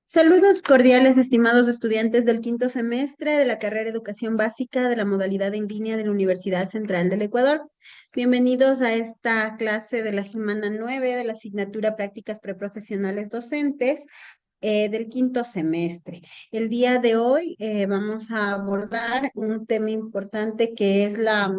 Saludos cordiales, estimados estudiantes del quinto semestre de la carrera Educación Básica de la modalidad en línea de la Universidad Central del Ecuador. Bienvenidos a esta clase de la semana 9 de la asignatura Prácticas Preprofesionales Docentes del quinto semestre. El día de hoy vamos a abordar un tema importante que es la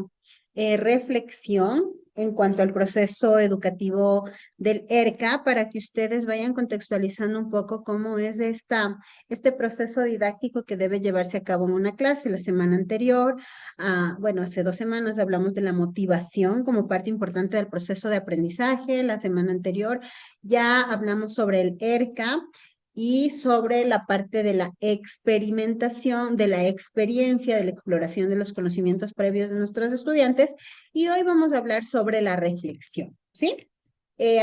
reflexión en cuanto al proceso educativo del ERCA para que ustedes vayan contextualizando un poco cómo es este proceso didáctico que debe llevarse a cabo en una clase. La semana anterior, bueno, hace 2 semanas hablamos de la motivación como parte importante del proceso de aprendizaje. La semana anterior ya hablamos sobre el ERCA y sobre la parte de la experimentación, de la experiencia, de la exploración de los conocimientos previos de nuestros estudiantes. Y hoy vamos a hablar sobre la reflexión, ¿sí?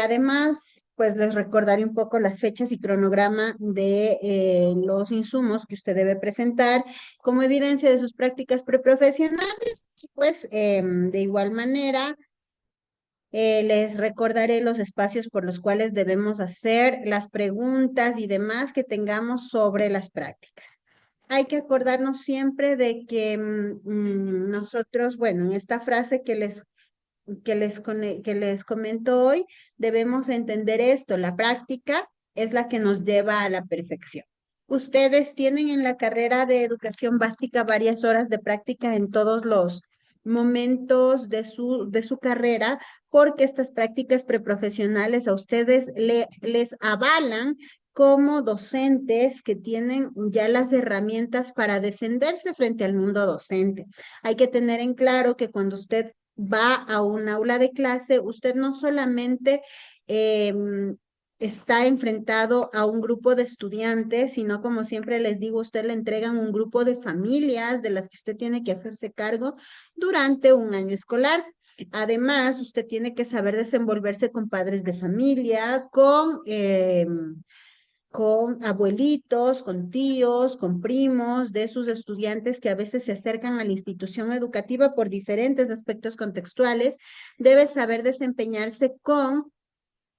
Además, pues les recordaré un poco las fechas y cronograma de los insumos que usted debe presentar como evidencia de sus prácticas preprofesionales. Pues de igual manera, les recordaré los espacios por los cuales debemos hacer las preguntas y demás que tengamos sobre las prácticas. Hay que acordarnos siempre de que nosotros, bueno, en esta frase que les comento hoy, debemos entender esto: la práctica es la que nos lleva a la perfección. Ustedes tienen en la carrera de educación básica varias horas de práctica en todos los momentos de su carrera, porque estas prácticas preprofesionales a ustedes les avalan como docentes que tienen ya las herramientas para defenderse frente al mundo docente. Hay que tener en claro que cuando usted va a un aula de clase, usted no solamente está enfrentado a un grupo de estudiantes, sino como siempre les digo, usted le entregan un grupo de familias de las que usted tiene que hacerse cargo durante un año escolar. Además, usted tiene que saber desenvolverse con padres de familia, con abuelitos, con tíos, con primos de sus estudiantes que a veces se acercan a la institución educativa por diferentes aspectos contextuales. Debe saber desempeñarse con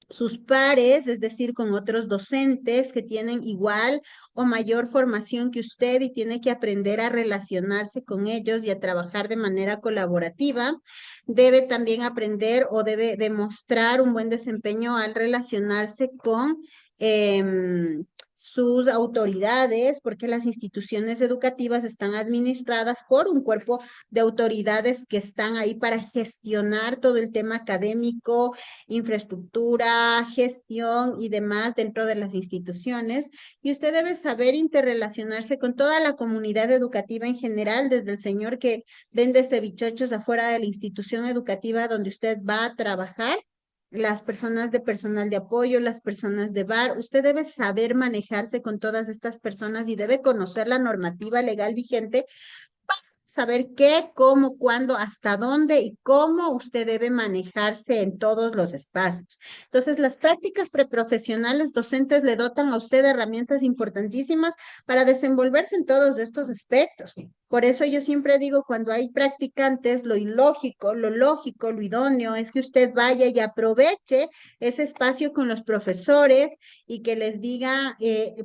sus pares, es decir, con otros docentes que tienen igual o mayor formación que usted, y tiene que aprender a relacionarse con ellos y a trabajar de manera colaborativa. Debe también aprender o debe demostrar un buen desempeño al relacionarse con sus autoridades, porque las instituciones educativas están administradas por un cuerpo de autoridades que están ahí para gestionar todo el tema académico, infraestructura, gestión y demás dentro de las instituciones. Y usted debe saber interrelacionarse con toda la comunidad educativa en general, desde el señor que vende cevichochos afuera de la institución educativa donde usted va a trabajar, las personas de personal de apoyo, las personas de bar. Usted debe saber manejarse con todas estas personas y debe conocer la normativa legal vigente, saber qué, cómo, cuándo, hasta dónde y cómo usted debe manejarse en todos los espacios. Entonces, las prácticas preprofesionales docentes le dotan a usted herramientas importantísimas para desenvolverse en todos estos aspectos. Por eso yo siempre digo, cuando hay practicantes, lo ilógico, lo lógico, lo idóneo es que usted vaya y aproveche ese espacio con los profesores y que les diga,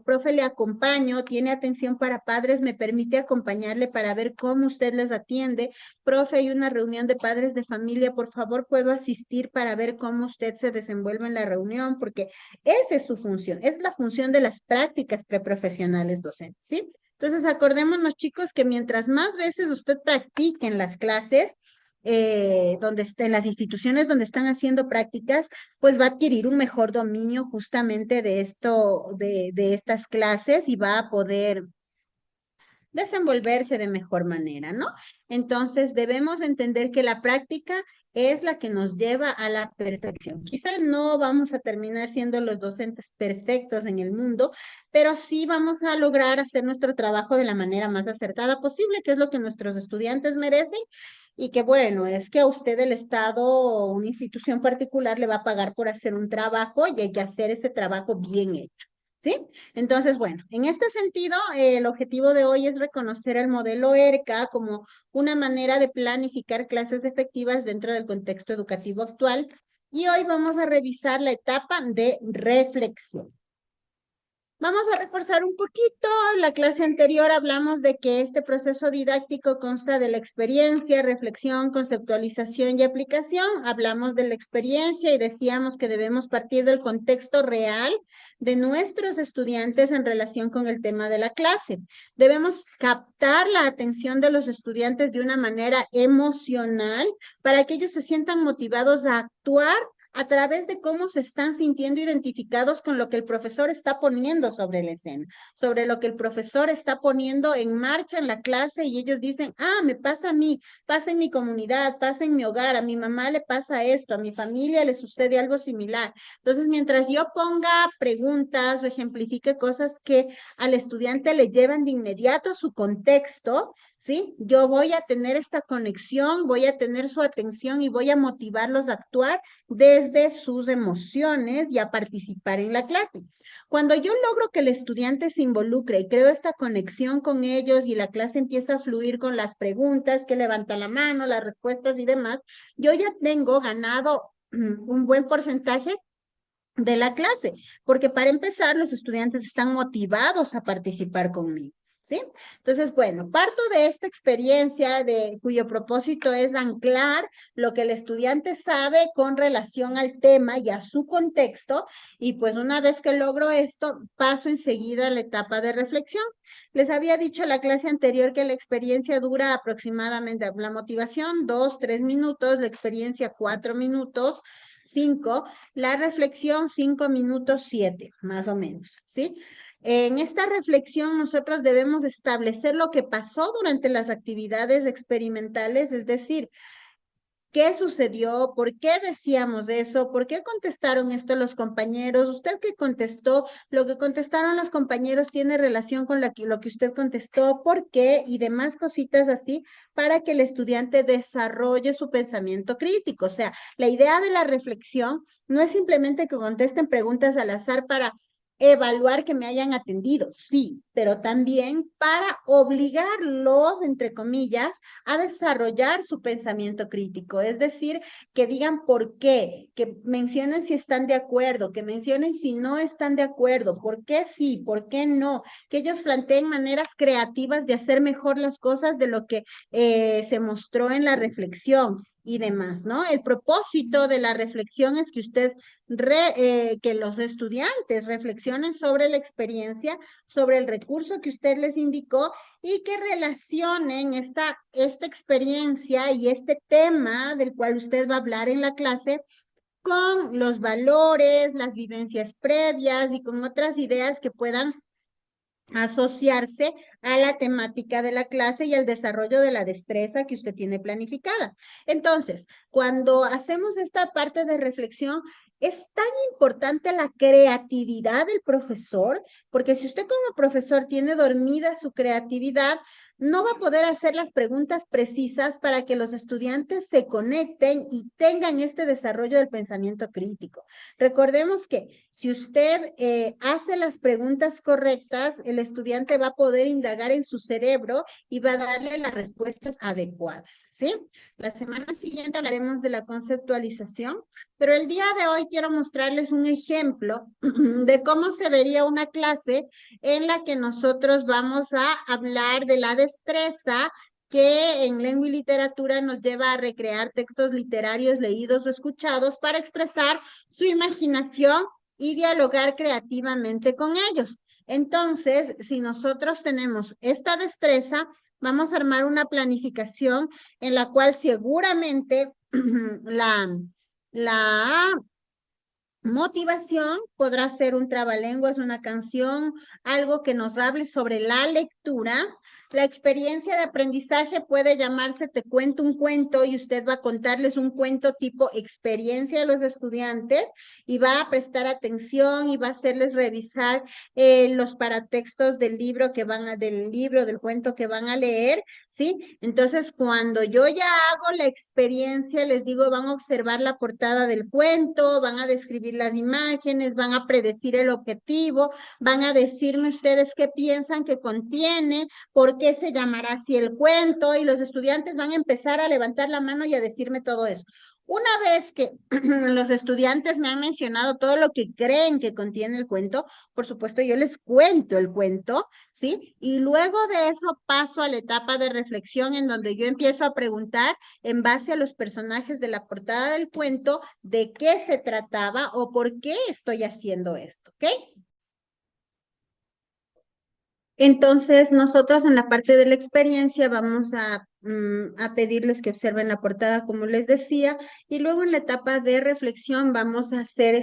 profe, le acompaño, tiene atención para padres, me permite acompañarle para ver cómo usted les atiende. Profe, hay una reunión de padres de familia, por favor, puedo asistir para ver cómo usted se desenvuelve en la reunión, porque esa es su función, es la función de las prácticas preprofesionales docentes, ¿sí? Entonces, acordémonos, chicos, que mientras más veces usted practique en las clases, donde en las instituciones donde están haciendo prácticas, pues va a adquirir un mejor dominio justamente de esto, de estas clases, y va a poder desenvolverse de mejor manera, ¿no? Entonces, debemos entender que la práctica es la que nos lleva a la perfección. Quizás no vamos a terminar siendo los docentes perfectos en el mundo, pero sí vamos a lograr hacer nuestro trabajo de la manera más acertada posible, que es lo que nuestros estudiantes merecen. Y que bueno, es que a usted el Estado o una institución particular le va a pagar por hacer un trabajo y hay que hacer ese trabajo bien hecho. ¿Sí? Entonces, bueno, en este sentido, el objetivo de hoy es reconocer el modelo ERCA como una manera de planificar clases efectivas dentro del contexto educativo actual. Y hoy vamos a revisar la etapa de reflexión. Vamos a reforzar un poquito. La clase anterior hablamos de que este proceso didáctico consta de la experiencia, reflexión, conceptualización y aplicación. Hablamos de la experiencia y decíamos que debemos partir del contexto real de nuestros estudiantes en relación con el tema de la clase. Debemos captar la atención de los estudiantes de una manera emocional para que ellos se sientan motivados a actuar a través de cómo se están sintiendo identificados con lo que el profesor está poniendo sobre la escena, sobre lo que el profesor está poniendo en marcha en la clase y ellos dicen, ah, me pasa a mí, pasa en mi comunidad, pasa en mi hogar, a mi mamá le pasa esto, a mi familia le sucede algo similar. Entonces, mientras yo ponga preguntas o ejemplifique cosas que al estudiante le llevan de inmediato a su contexto, ¿sí? Yo voy a tener esta conexión, voy a tener su atención y voy a motivarlos a actuar desde sus emociones y a participar en la clase. Cuando yo logro que el estudiante se involucre y creo esta conexión con ellos y la clase empieza a fluir con las preguntas, que levanta la mano, las respuestas y demás, yo ya tengo ganado un buen porcentaje de la clase, porque para empezar los estudiantes están motivados a participar conmigo. ¿Sí? Entonces, bueno, parto de esta experiencia cuyo propósito es anclar lo que el estudiante sabe con relación al tema y a su contexto, y pues una vez que logro esto, paso enseguida a la etapa de reflexión. Les había dicho en la clase anterior que la experiencia dura aproximadamente, la motivación 2, 3 minutos, la experiencia 4 minutos, 5, la reflexión 5 minutos, 7, más o menos, ¿sí? En esta reflexión nosotros debemos establecer lo que pasó durante las actividades experimentales, es decir, ¿qué sucedió? ¿Por qué decíamos eso? ¿Por qué contestaron esto los compañeros? ¿Usted qué contestó? ¿Lo que contestaron los compañeros tiene relación con lo que usted contestó? ¿Por qué? Y demás cositas así para que el estudiante desarrolle su pensamiento crítico. O sea, la idea de la reflexión no es simplemente que contesten preguntas al azar para evaluar que me hayan atendido, sí, pero también para obligarlos, entre comillas, a desarrollar su pensamiento crítico, es decir, que digan por qué, que mencionen si están de acuerdo, que mencionen si no están de acuerdo, por qué sí, por qué no, que ellos planteen maneras creativas de hacer mejor las cosas de lo que se mostró en la reflexión y demás, ¿no? El propósito de la reflexión es que que los estudiantes reflexionen sobre la experiencia, sobre el recurso que usted les indicó y que relacionen esta experiencia y este tema del cual usted va a hablar en la clase con los valores, las vivencias previas y con otras ideas que puedan asociarse a la temática de la clase y al desarrollo de la destreza que usted tiene planificada. Entonces, cuando hacemos esta parte de reflexión, es tan importante la creatividad del profesor, porque si usted como profesor tiene dormida su creatividad, no va a poder hacer las preguntas precisas para que los estudiantes se conecten y tengan este desarrollo del pensamiento crítico. Recordemos que si usted hace las preguntas correctas, el estudiante va a poder indagar en su cerebro y va a darle las respuestas adecuadas, ¿sí? La semana siguiente hablaremos de la conceptualización, pero el día de hoy quiero mostrarles un ejemplo de cómo se vería una clase en la que nosotros vamos a hablar de la destreza que en lengua y literatura nos lleva a recrear textos literarios leídos o escuchados para expresar su imaginación y dialogar creativamente con ellos. Entonces, si nosotros tenemos esta destreza, vamos a armar una planificación en la cual seguramente la motivación podrá ser un trabalenguas, una canción, algo que nos hable sobre la lectura. La experiencia de aprendizaje puede llamarse Te cuento un cuento y usted va a contarles un cuento tipo experiencia a los estudiantes y va a prestar atención y va a hacerles revisar los paratextos del libro del cuento que van a leer, ¿sí? Entonces, cuando yo ya hago la experiencia, les digo, van a observar la portada del cuento, van a describir las imágenes, van a predecir el objetivo, van a decirme ustedes qué piensan que contiene, por qué se llamará así el cuento, y los estudiantes van a empezar a levantar la mano y a decirme todo eso. Una vez que los estudiantes me han mencionado todo lo que creen que contiene el cuento, por supuesto yo les cuento el cuento, ¿sí? Y luego de eso paso a la etapa de reflexión en donde yo empiezo a preguntar en base a los personajes de la portada del cuento de qué se trataba o por qué estoy haciendo esto, ¿ok? Entonces, nosotros en la parte de la experiencia vamos a pedirles que observen la portada, como les decía, y luego en la etapa de reflexión vamos a hacer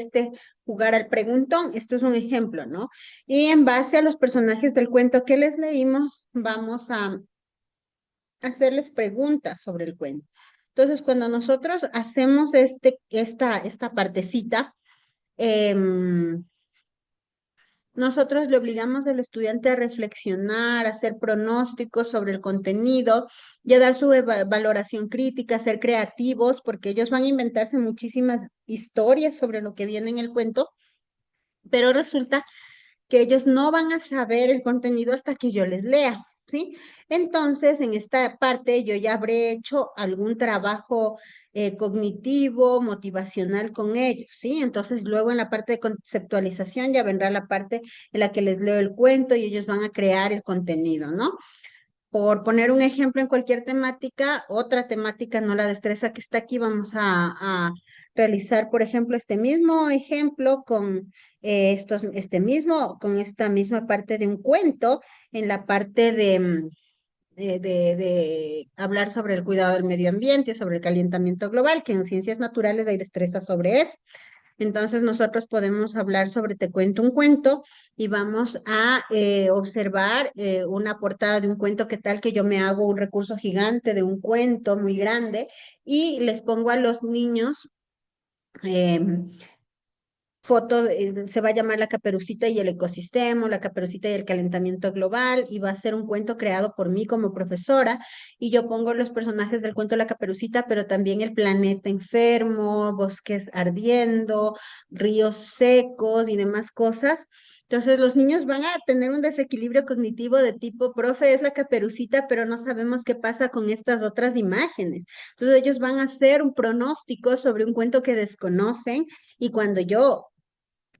jugar al preguntón. Esto es un ejemplo, ¿no? Y en base a los personajes del cuento que les leímos, vamos a hacerles preguntas sobre el cuento. Entonces, cuando nosotros hacemos esta partecita, em, nosotros le obligamos al estudiante a reflexionar, a hacer pronósticos sobre el contenido y a dar su valoración crítica, a ser creativos, porque ellos van a inventarse muchísimas historias sobre lo que viene en el cuento, pero resulta que ellos no van a saber el contenido hasta que yo les lea, ¿sí? Entonces, en esta parte yo ya habré hecho algún trabajo cognitivo, motivacional con ellos, ¿sí? Entonces, luego en la parte de conceptualización ya vendrá la parte en la que les leo el cuento y ellos van a crear el contenido, ¿no? Por poner un ejemplo en cualquier temática, otra temática, no la destreza que está aquí, vamos a realizar, por ejemplo, este mismo ejemplo con con esta misma parte de un cuento, en la parte de hablar sobre el cuidado del medio ambiente, sobre el calentamiento global, que en ciencias naturales hay destreza sobre eso. Entonces nosotros podemos hablar sobre Te cuento un cuento y vamos a observar una portada de un cuento, que tal que yo me hago un recurso gigante de un cuento muy grande y les pongo a los niños em, se va a llamar La Caperucita y el ecosistema, o La Caperucita y el calentamiento global, y va a ser un cuento creado por mí como profesora, y yo pongo los personajes del cuento La Caperucita, pero también el planeta enfermo, bosques ardiendo, ríos secos y demás cosas. Entonces los niños van a tener un desequilibrio cognitivo de tipo, profe, es la Caperucita, pero no sabemos qué pasa con estas otras imágenes. Entonces ellos van a hacer un pronóstico sobre un cuento que desconocen, y cuando yo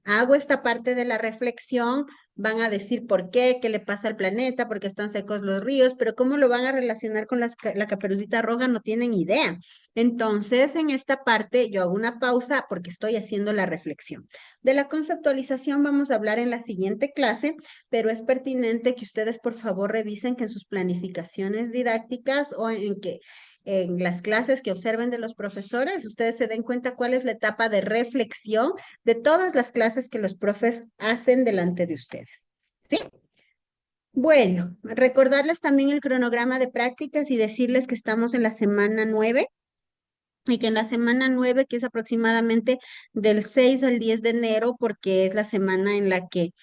hago esta parte de la reflexión, van a decir por qué, qué le pasa al planeta, por qué están secos los ríos, pero cómo lo van a relacionar con la caperucita roja no tienen idea. Entonces, en esta parte yo hago una pausa porque estoy haciendo la reflexión. De la conceptualización vamos a hablar en la siguiente clase, pero es pertinente que ustedes por favor revisen que en sus planificaciones didácticas o en que en las clases que observen de los profesores, ustedes se den cuenta cuál es la etapa de reflexión de todas las clases que los profes hacen delante de ustedes. ¿Sí? Bueno, recordarles también el cronograma de prácticas y decirles que estamos en la semana 9 y que en la semana 9, que es aproximadamente del 6 al 10 de enero, porque es la semana en la que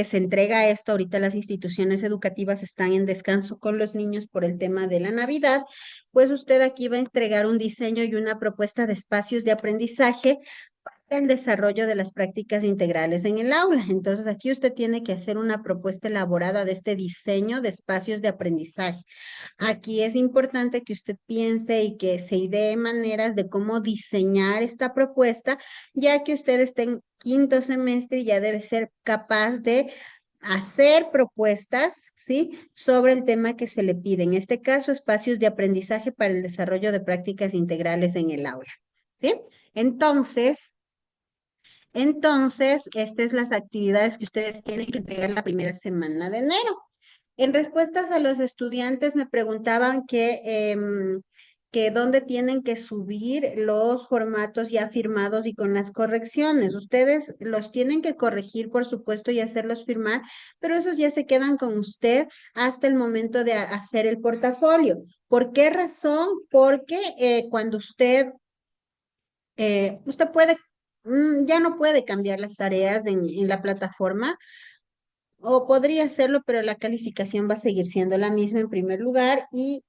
se entrega esto, ahorita las instituciones educativas están en descanso con los niños por el tema de la Navidad, pues usted aquí va a entregar un diseño y una propuesta de espacios de aprendizaje el desarrollo de las prácticas integrales en el aula. Entonces, aquí usted tiene que hacer una propuesta elaborada de este diseño de espacios de aprendizaje. Aquí es importante que usted piense y que se idee maneras de cómo diseñar esta propuesta, ya que usted está en quinto semestre y ya debe ser capaz de hacer propuestas, ¿sí? Sobre el tema que se le pide. En este caso, espacios de aprendizaje para el desarrollo de prácticas integrales en el aula, ¿sí? Entonces, estas es las actividades que ustedes tienen que entregar la primera semana de enero. En respuestas a los estudiantes me preguntaban que dónde tienen que subir los formatos ya firmados y con las correcciones. Ustedes los tienen que corregir, por supuesto, y hacerlos firmar, pero esos ya se quedan con usted hasta el momento de hacer el portafolio. ¿Por qué razón? Porque cuando usted ya no puede cambiar las tareas en la plataforma, o podría hacerlo, pero la calificación va a seguir siendo la misma en primer lugar, y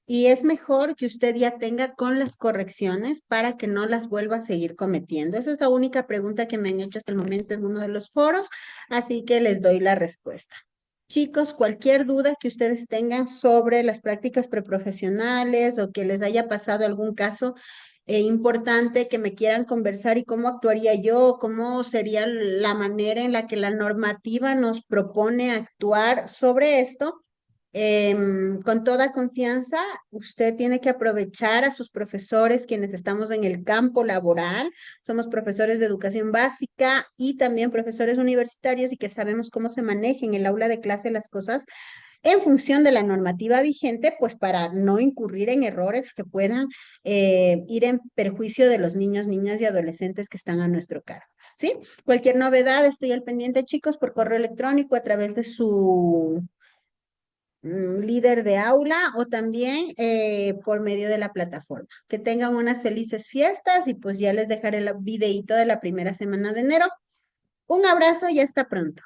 es mejor que usted ya tenga con las correcciones para que no las vuelva a seguir cometiendo. Esa es la única pregunta que me han hecho hasta el momento en uno de los foros, así que les doy la respuesta. Chicos, cualquier duda que ustedes tengan sobre las prácticas preprofesionales o que les haya pasado algún caso importante que me quieran conversar y cómo actuaría yo, cómo sería la manera en la que la normativa nos propone actuar sobre esto, con toda confianza, usted tiene que aprovechar a sus profesores, quienes estamos en el campo laboral. Somos profesores de educación básica y también profesores universitarios y que sabemos cómo se maneja en el aula de clase las cosas en función de la normativa vigente, pues para no incurrir en errores que puedan ir en perjuicio de los niños, niñas y adolescentes que están a nuestro cargo. ¿Sí? Cualquier novedad, estoy al pendiente, chicos, por correo electrónico a través de su líder de aula o también por medio de la plataforma. Que tengan unas felices fiestas y pues ya les dejaré el videíto de la primera semana de enero. Un abrazo y hasta pronto.